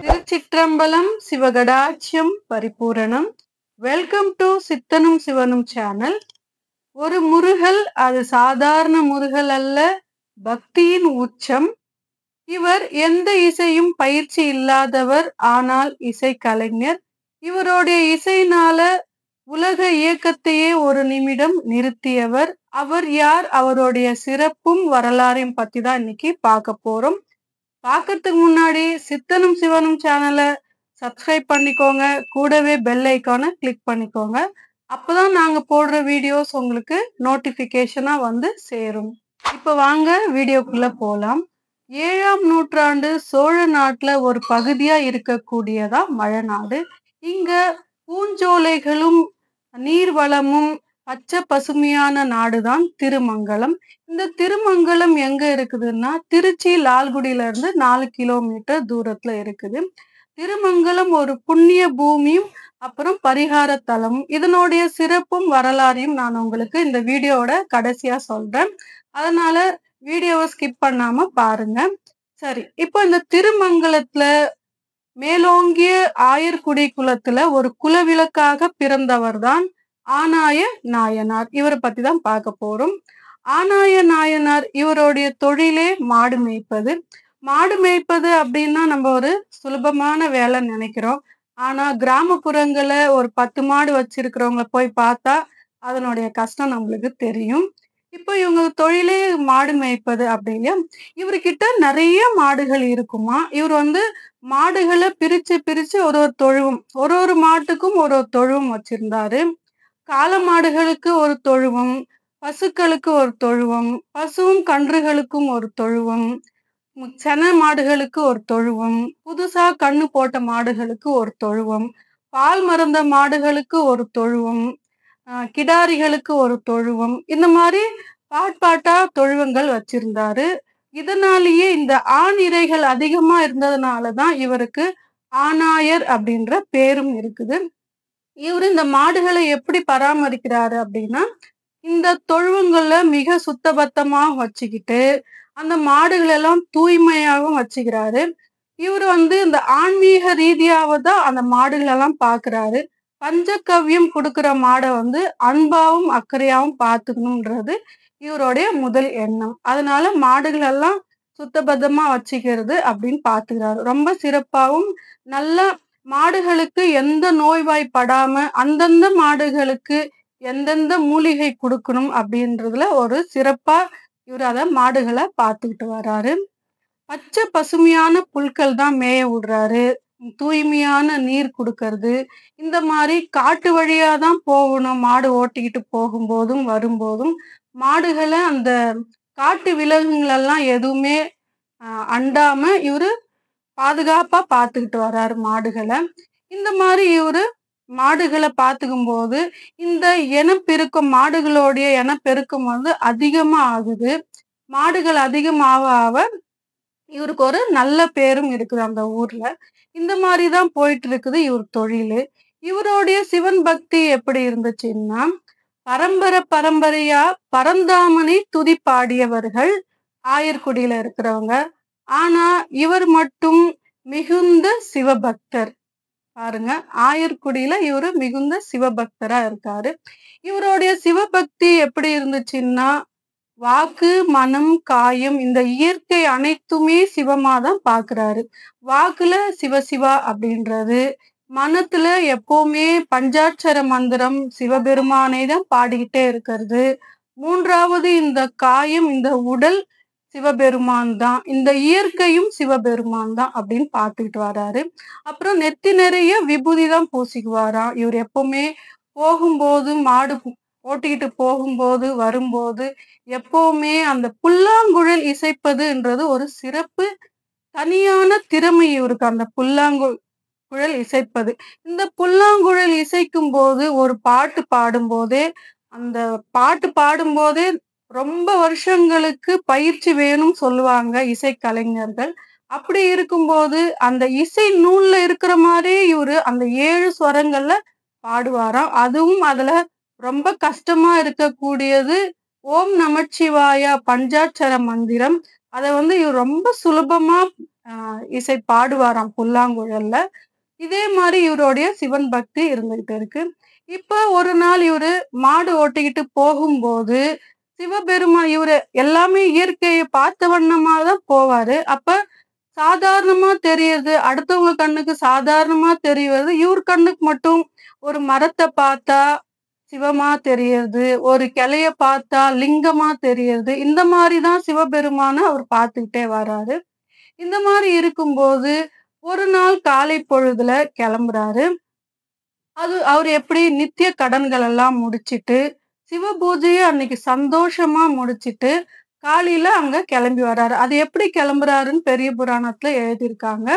Thiruchitrambalam சிவகடாட்சியம் Paripooranam. Welcome to சித்தனும் சிவனும் channel. ஒரு முருகல், அது சாதாரண முருகல் அல்ல, பக்தியின் உச்சம். இவர் எந்த இசையும் பயிற்சி இல்லாதவர், ஆனால் இசை கலைஞர். இவருடைய இசையினால உலக இயக்கத்தையே ஒரு நிமிடம் நிறுத்தியவர். அவர் யார், அவருடைய சிறப்பும் வரலாறையும் பத்தி தான் இன்னைக்கு பார்க்க போறோம். பார்க்கறதுக்கு முன்னாடி சித்தனும் சிவனும் சேனலை சப்ஸ்கிரைப் பண்ணிக்கோங்க, கூடவே பெல் ஐக்கானை கிளிக் பண்ணிக்கோங்க. அப்பதான் நாங்க போடுற வீடியோஸ் உங்களுக்கு நோட்டிபிகேஷனா வந்து சேரும். இப்ப வாங்க வீடியோக்குள்ள போலாம். 7ஆம் நூற்றாண்டு சோழ நாட்டுல ஒரு பகுதியா இருக்கக்கூடியதா மழநாடு. இங்க பூஞ்சோலைகளும் நீர்வளமும் பச்சை பசுமையான நாடுதான் திருமங்கலம். இந்த திருமங்கலம் எங்க இருக்குதுன்னா, திருச்சி லால்குடியில இருந்து 4 கிலோமீட்டர் தூரத்துல இருக்குது. திருமங்கலம் ஒரு புண்ணிய பூமியும் அப்புறம் பரிகார தலமும். இதனுடைய சிறப்பும் வரலாறையும் நான் உங்களுக்கு இந்த வீடியோவோட கடைசியா சொல்றேன். அதனால வீடியோவை ஸ்கிப் பண்ணாம பாருங்க. சரி, இப்போ இந்த திருமங்கலத்துல மேலோங்கிய ஆயர்குடி குலத்துல ஒரு குலவிளக்காக பிறந்தவர் தான் ஆனாய நாயனார். இவரை பத்தி தான் பார்க்க போறோம். ஆனாய நாயனார் இவருடைய தொழிலே மாடு மேய்ப்பது. மாடு மேய்ப்பது அப்படின்னா நம்ம ஒரு சுலபமான வேலை நினைக்கிறோம். ஆனா கிராமப்புறங்கள்ல ஒரு 10 மாடு வச்சிருக்கிறவங்கள போய் பார்த்தா அதனுடைய கஷ்டம் நம்மளுக்கு தெரியும். இப்போ இவங்க தொழிலே மாடு மேய்ப்பது அப்படின்னா, இவர்கிட்ட நிறைய மாடுகள் இருக்குமா. இவர் வந்து மாடுகளை பிரிச்சு பிரிச்சு ஒரு தொழுவம், ஒரு மாட்டுக்கும் ஒரு தொழுவம் வச்சிருந்தாரு. காளை மாடுகளுக்கு ஒரு தொழுவம், பசுக்களுக்கு ஒரு தொழுவம், பசுவும் கன்றுகளுக்கும் ஒரு தொழுவம், சென மாடுகளுக்கு ஒரு தொழுவம், புதுசா கண்ணு போட்ட மாடுகளுக்கு ஒரு தொழுவம், பால் மறந்த மாடுகளுக்கு ஒரு தொழுவம், கிடாரிகளுக்கு ஒரு தொழுவம், இந்த மாதிரி பாட்பாட்டா தொழுவங்கள் வச்சிருந்தாரு. இதனாலேயே இந்த ஆண் இறைகள் அதிகமா இருந்ததுனாலதான் இவருக்கு ஆனாயர் அப்படின்ற பேரும் இருக்குது. இவரு இந்த மாடுகளை எப்படி பராமரிக்கிறாரு அப்படின்னா, இந்த தொழுவங்கள்ல மிக சுத்தபத்தமா வச்சுக்கிட்டு அந்த மாடுகள் எல்லாம் தூய்மையாகவும் வச்சுக்கிறாரு. இவர் வந்து இந்த ஆன்மீக ரீதியாவதான் அந்த மாடுகள் எல்லாம் பாக்குறாரு. பஞ்சகவ்யம் கொடுக்கிற மாடை வந்து அன்பாவும் அக்கறையாவும் பார்த்துக்கணும்ன்றது இவருடைய முதல் எண்ணம். அதனால மாடுகள் எல்லாம் சுத்தபத்தமா வச்சுக்கிறது அப்படின்னு பாத்துக்கிறாரு. ரொம்ப சிறப்பாவும் நல்லா மாடுகளுக்கு எந்த நோய்வாய்ப்படாம அந்தந்த மாடுகளுக்கு எந்தெந்த மூலிகை கொடுக்கணும் அப்படின்றதுல ஒரு சிறப்பா இவர் அத மாடுகளை பார்த்துக்கிட்டு வர்றாரு. பச்சை பசுமையான புல்கள் தான் மேய விடுறாரு. தூய்மையான நீர் கொடுக்கறது. இந்த மாதிரி காட்டு வழியா தான் போகணும். மாடு ஓட்டிக்கிட்டு போகும்போதும் வரும்போதும் மாடுகளை அந்த காட்டு விலங்குகளெல்லாம் எதுவுமே அண்டாம இவரு பாதுகாப்பா பார்த்துக்கிட்டு வர்றாரு மாடுகளை. இந்த மாதிரி இவரு மாடுகளை பார்த்துக்கும் போது இந்த இனப்பெருக்கம், மாடுகளுடைய இனப்பெருக்கம் வந்து அதிகமா ஆகுது. மாடுகள் அதிகமாக ஆக இவருக்கு ஒரு நல்ல பேரும் இருக்குது அந்த ஊர்ல. இந்த மாதிரிதான் போயிட்டு இருக்குது இவர் தொழிலு. இவருடைய சிவன் பக்தி எப்படி இருந்துச்சுன்னா, பரம்பரையா பரந்தாமனை துதி பாடியவர்கள் ஆயர்குடியில இருக்கிறவங்க. ஆனா இவர் மட்டும் மிகுந்த சிவபக்தர். பாருங்க, ஆயர்குடியில இவரு மிகுந்த சிவபக்தரா இருக்காரு. இவருடைய சிவபக்தி எப்படி இருந்துச்சுன்னா, வாக்கு மனம் காயம் இந்த இயற்கை அனைத்துமே சிவமாதான் பாக்குறாரு. வாக்குல சிவசிவா அப்படின்றது, மனத்துல எப்பவுமே பஞ்சாட்சர மந்திரம் சிவபெருமானை தான் பாடிக்கிட்டே இருக்கிறது. 3வது இந்த காயம், இந்த உடல் சிவபெருமான் தான், இந்த இயற்கையும் சிவபெருமான் தான் அப்படின்னு பார்த்துக்கிட்டு வர்றாரு. அப்புறம் நெத்தி நிறைய விபூதி தான் பூசிக்குவாராம். இவர் எப்பவுமே போகும்போது, மாடு ஓட்டிக்கிட்டு போகும்போது வரும்போது எப்பவுமே அந்த புல்லாங்குழல் இசைப்பதுன்றது ஒரு சிறப்பு, தனியான திறமை இவருக்கு அந்த புல்லாங்குழல் இசைப்பது. இந்த புல்லாங்குழல் இசைக்கும் போது ஒரு பாட்டு பாடும்போதே, அந்த பாட்டு பாடும்போதே ரொம்ப வருஷங்களுக்கு பயிற்சி வேணும்னு சொல்லுவாங்க இசை கலைஞர்கள். அப்படி இருக்கும்போது அந்த இசை நூல்ல இருக்கிற மாதிரி இவரு அந்த 7 ஸ்வரங்கள்ல பாடுவாராம். அதுவும் அதுல ரொம்ப கஷ்டமா இருக்கக்கூடியது ஓம் நமச்சிவாய பஞ்சாட்சர மந்திரம். அத இவர் ரொம்ப சுலபமா இசை பாடுவாராம் புல்லாங்குழல்ல. இதே மாரி இவருடைய சிவன் பக்தி இருந்துகிட்டு இருக்கு. இப்ப ஒரு நாள் இவரு மாடு ஓட்டிக்கிட்டு போகும்போது, சிவபெருமான் இவரு எல்லாமே இயற்கைய பார்த்த வண்ணமா தான் போவாரு. அப்ப சாதாரணமா தெரியறது, அடுத்தவங்க கண்ணுக்கு சாதாரணமா தெரியறது, இவர் கண்ணுக்கு மட்டும் ஒரு மரத்த பார்த்தா சிவமா தெரியறது, ஒரு கிளைய பார்த்தா லிங்கமா தெரியறது. இந்த மாரி தான் சிவபெருமான அவர் பார்த்துக்கிட்டே வராரு. இந்த மாரி இருக்கும்போது, ஒரு நாள் காலை பொழுதுல கிளம்புறாரு. அவரு எப்படி நித்திய கடன்கள் எல்லாம் முடிச்சிட்டு, சிவ பூஜைய அன்னைக்கு சந்தோஷமா முடிச்சிட்டு, காலையில அங்க கிளம்பி வராரு. அது எப்படி கிளம்புறாருன்னு பெரிய புராணத்துல எழுதியிருக்காங்க.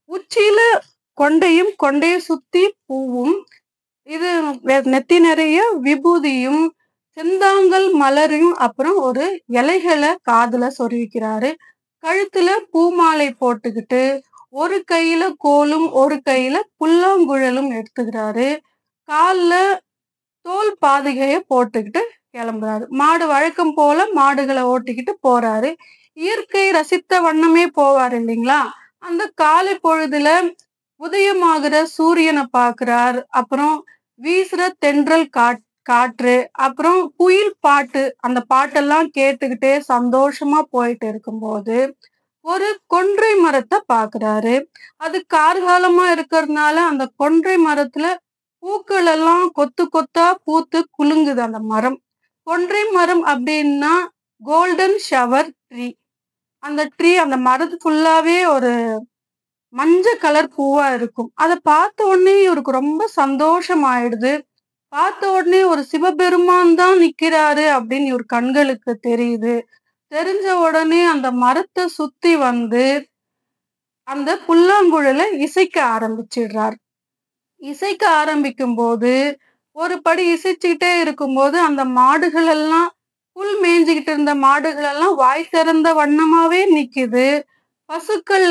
உச்சியில கொண்டையும், கொண்டைய சுத்தி பூவும், இது நெத்தி நிறைய விபூதியும், செந்தாங்கல் மலரையும், அப்புறம் ஒரு இலைகள காதுல சொருவிக்கிறாரு. கழுத்துல பூமாலை போட்டுக்கிட்டு, ஒரு கையில கோலும், ஒரு கையில புல்லாங்குழலும் எடுத்துக்கிறாரு. கால்ல தோல் பாதுகைய போட்டுக்கிட்டு கிளம்புறாரு. மாடு வழக்கம் போல மாடுகள ஓட்டிக்கிட்டு போறாரு. இயற்கை ரசித்த வண்ணமே போவாரு இல்லைங்களா? அந்த காலை பொழுதுல உதயமாகிற சூரியன பார்க்கிறார். அப்புறம் வீசுற தென்றல் காற்று, அப்புறம் குயில் பாட்டு, அந்த பாட்டெல்லாம் கேட்டுக்கிட்டே சந்தோஷமா போயிட்டு இருக்கும்போது, ஒரு கொன்றை மரத்த பார்க்கிறாரு. அது கார்காலமா இருக்கிறதுனால அந்த கொன்றை மரத்துல பூக்கள் எல்லாம் கொத்து கொத்தா பூத்து குலுங்குது அந்த மரம். கொன்றை மரம் அப்படின்னா கோல்டன் ஷவர் ட்ரீ. அந்த ட்ரீ அந்த மரத்து ஃபுல்லாவே ஒரு மஞ்ச கலர் பூவா இருக்கும். அத பார்த்த உடனே இவருக்கு ரொம்ப சந்தோஷம் ஆயிடுது. பார்த்த உடனே ஒரு சிவபெருமான் தான் நிக்கிறாரு அப்படின்னு இவர் கண்களுக்கு தெரியுது. தெரிஞ்ச உடனே அந்த மரத்த சுத்தி அந்த புல்லாங்குழல இசைக்க ஆரம்பிச்சிடுறார். இசைக்க ஆரம்பிக்கும்போது, ஒரு படி இசைச்சுக்கிட்டே இருக்கும்போது, அந்த மாடுகள் எல்லாம் புல் மேய்ஞ்சுகிட்டு இருந்த மாடுகள் எல்லாம் வாய் திறந்த வண்ணமாவே நிக்குது. பசுக்கள்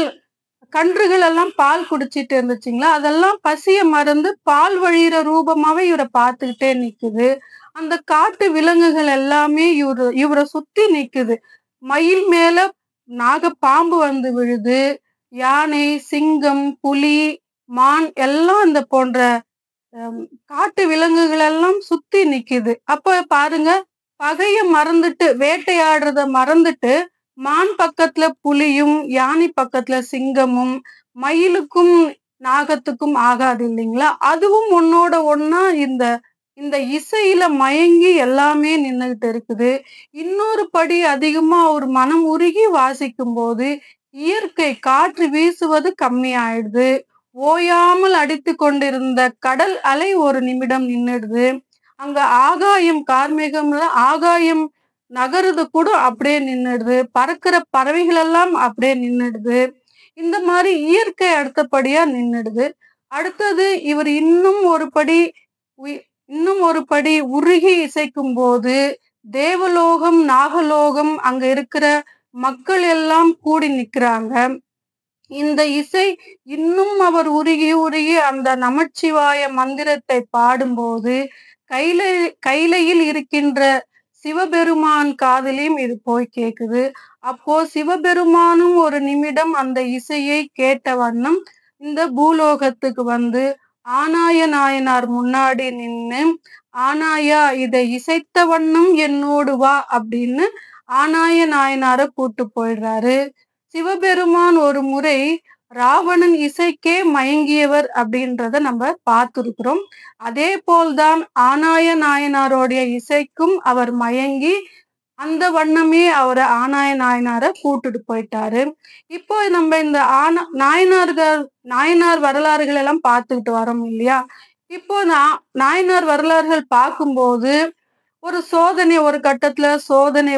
கன்றுகள் எல்லாம் பால் குடிச்சிட்டு இருந்துச்சுங்களா, அதெல்லாம் பசிய மறந்து பால் வழியிற ரூபமாவே இவர பார்த்துக்கிட்டே நிக்குது. அந்த காட்டு விலங்குகள் எல்லாமே இவர சுத்தி நிக்குது. மயில் மேல நாகப்பாம்பு வந்து விழுது. யானை, சிங்கம், புலி, மான் எல்லாம் இந்த போன்ற காட்டு விலங்குகள் எல்லாம் சுத்தி நிக்குது. அப்ப பாருங்க, பகைய மறந்துட்டு வேட்டையாடுறத மறந்துட்டு மான் பக்கத்துல புலியும், யானை பக்கத்துல சிங்கமும், மயிலுக்கும் நாகத்துக்கும் ஆகாது இல்லைங்களா? அதுவும் ஒன்னோட ஒண்ணா இந்த இந்த இசையில மயங்கி எல்லாமே நின்னுகிட்டு இருக்குது. இன்னொரு படி அதிகமா ஒரு மனம் உருகி வாசிக்கும் போது இயற்கை காற்று வீசுவது கம்மியாயிடுது. ஓயாமல் அடித்து கொண்டிருந்த கடல் அலை ஒரு நிமிடம் நின்னுடுது. அங்க ஆகாயம் கார்மேகம்ல ஆகாயம் நகருது கூட அப்படியே நின்னுடுது. பறக்கிற பறவைகள் எல்லாம் அப்படியே நின்னுடுது. இந்த மாதிரி இயற்கை அடுத்தபடியா நின்னுடுது. அடுத்தது இவர் இன்னும் ஒரு படி உருகி இசைக்கும் போது தேவலோகம், நாகலோகம், அங்க இருக்கிற மக்கள் எல்லாம் கூடி நிக்கிறாங்க. இந்த இசை இன்னும் அவர் உருகி உருகி அந்த நமச்சிவாய மந்திரத்தை பாடும்போது கைலையில் இருக்கின்ற சிவபெருமான் காதிலையும் இது போய் கேக்குது. அப்போ சிவபெருமானும் ஒரு நிமிடம் அந்த இசையை கேட்ட வண்ணம் இந்த பூலோகத்துக்கு ஆனாய நாயனார் முன்னாடி நின்னு, ஆனாயா இதை இசைத்த வண்ணம் என்னோடு வா அப்படின்னு ஆனாய நாயனார கூட்டு போயிடுறாரு. சிவபெருமான் ஒரு முறை ராவணன் இசைக்கே மயங்கியவர் அப்படின்றத நம்ம பார்த்திருக்கிறோம். அதே போல்தான் ஆனாய நாயனாருடைய இசைக்கும் அவர் மயங்கி அந்த வண்ணமே அவரை ஆனாய நாயனார கூட்டுட்டு போயிட்டாரு. இப்போ நம்ம இந்த நாயனார் வரலாறுகள் எல்லாம் பார்த்துக்கிட்டு வரோம் இல்லையா? இப்போ நாயனார் வரலாறுகள் பார்க்கும்போது ஒரு சோதனை, ஒரு கட்டத்துல சோதனை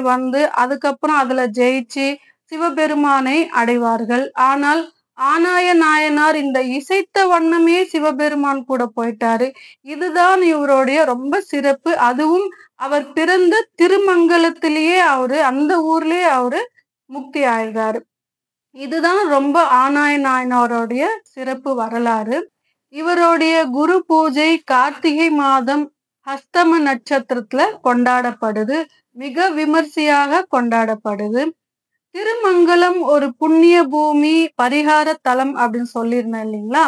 அதுக்கப்புறம் அதுல ஜெயிச்சு சிவபெருமானை அடைவார்கள். ஆனால் ஆனாய நாயனார் இந்த இசைத்த வண்ணமே சிவபெருமான் கூட போயிட்டாரு. இதுதான் இவருடைய ரொம்ப சிறப்பு. அதுவும் அவர் பிறந்த திருமங்கலத்திலேயே அந்த ஊர்லயே முக்தி ஆயிடுறாரு. இதுதான் ரொம்ப ஆனாய நாயனாருடைய சிறப்பு வரலாறு. இவருடைய குரு பூஜை கார்த்திகை மாதம் ஹஸ்தம நட்சத்திரத்துல கொண்டாடப்படுது. மிக விமர்சையாக கொண்டாடப்படுது. திருமங்கலம் ஒரு புண்ணிய பூமி, பரிகார தலம் அப்படின்னு சொல்லியிருந்தேன் இல்லைங்களா?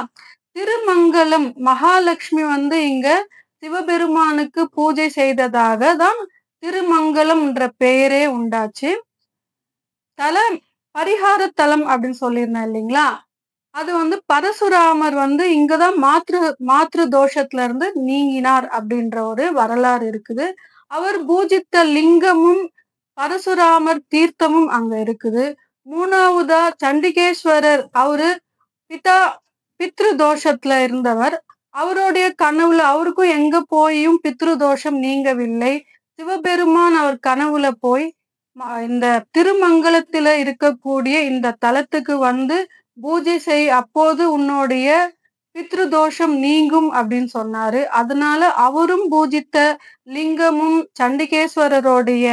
திருமங்கலம் மகாலட்சுமி இங்க சிவபெருமானுக்கு பூஜை செய்ததாக தான் திருமங்கலம் என்ற பெயரே உண்டாச்சு. தலம் பரிகார தலம் அப்படின்னு சொல்லியிருந்தேன் இல்லைங்களா? அது பரசுராமர் இங்கதான் மாத்ரு தோஷத்துல இருந்து நீங்கினார் அப்படின்ற ஒரு வரலாறு இருக்குது. அவர் பூஜித்த லிங்கமும் பரசுராமர் தீர்த்தமும் அங்க இருக்குது. மூணாவதா சண்டிகேஸ்வரர், அவரு பித்ரு தோஷத்துல இருந்தவர். அவருடைய கனவுல அவருக்கும் எங்க போயும் பித்ரு தோஷம் நீங்கவில்லை. சிவபெருமான் அவர் கனவுல போய் இந்த திருமங்கலத்தில இருக்கக்கூடிய இந்த தலத்துக்கு பூஜை செய், அப்போது உன்னுடைய பித்ரு தோஷம் நீங்கும் அப்படின்னு சொன்னாரு. அதனால அவரும் பூஜித்த லிங்கமும் சண்டிகேஸ்வரருடைய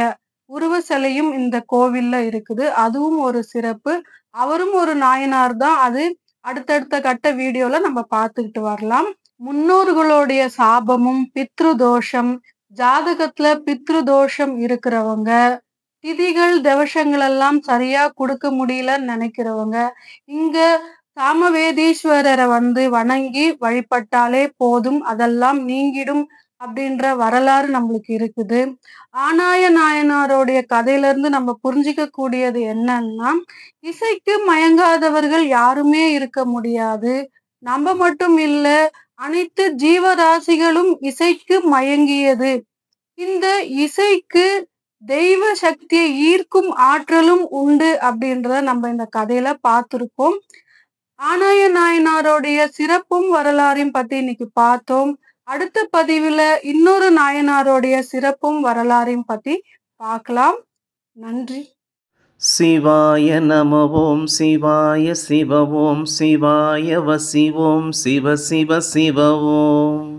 உருவ சிலையும் இந்த கோவில்ல இருக்குது. அதுவும் ஒரு சிறப்பு. அவரும் ஒரு நாயனார் தான். அது அடுத்தடுத்த கட்ட வீடியோல நம்ம பார்த்துக்கிட்டு வரலாம். முன்னோர்களுடைய சாபமும் பித்ரு தோஷம், ஜாதகத்துல பித்ரு தோஷம் இருக்கிறவங்க, திதிகள் தவசங்கள் எல்லாம் சரியா கொடுக்க முடியலன்னு நினைக்கிறவங்க இங்க சாமவேதீஸ்வரரை வணங்கி வழிபட்டாலே போதும், அதெல்லாம் நீங்கிடும் அப்படின்ற வரலாறு நம்மளுக்கு இருக்குது. ஆனாய நாயனாருடைய கதையில இருந்து நம்ம புரிஞ்சிக்க கூடியது என்னன்னா, இசைக்கு மயங்காதவர்கள் யாருமே இருக்க முடியாது. நம்ம மட்டும் இல்ல, அனைத்து ஜீவராசிகளும் இசைக்கு மயங்கியது. இந்த இசைக்கு தெய்வ சக்தியை ஈர்க்கும் ஆற்றலும் உண்டு அப்படின்றத நம்ம இந்த கதையில பார்த்திருக்கோம். ஆனாய நாயனாருடைய சிறப்பும் வரலாறையும் பத்தி இன்னைக்கு பார்த்தோம். அடுத்த பதிவுல இன்னொரு நாயனாருடைய சிறப்பும் வரலாறையும் பத்தி பார்க்கலாம். நன்றி. சிவாய நம ஓம் சிவாய சிவ ஓம் சிவாய வசி ஓம் சிவ சிவ சிவ ஓம்.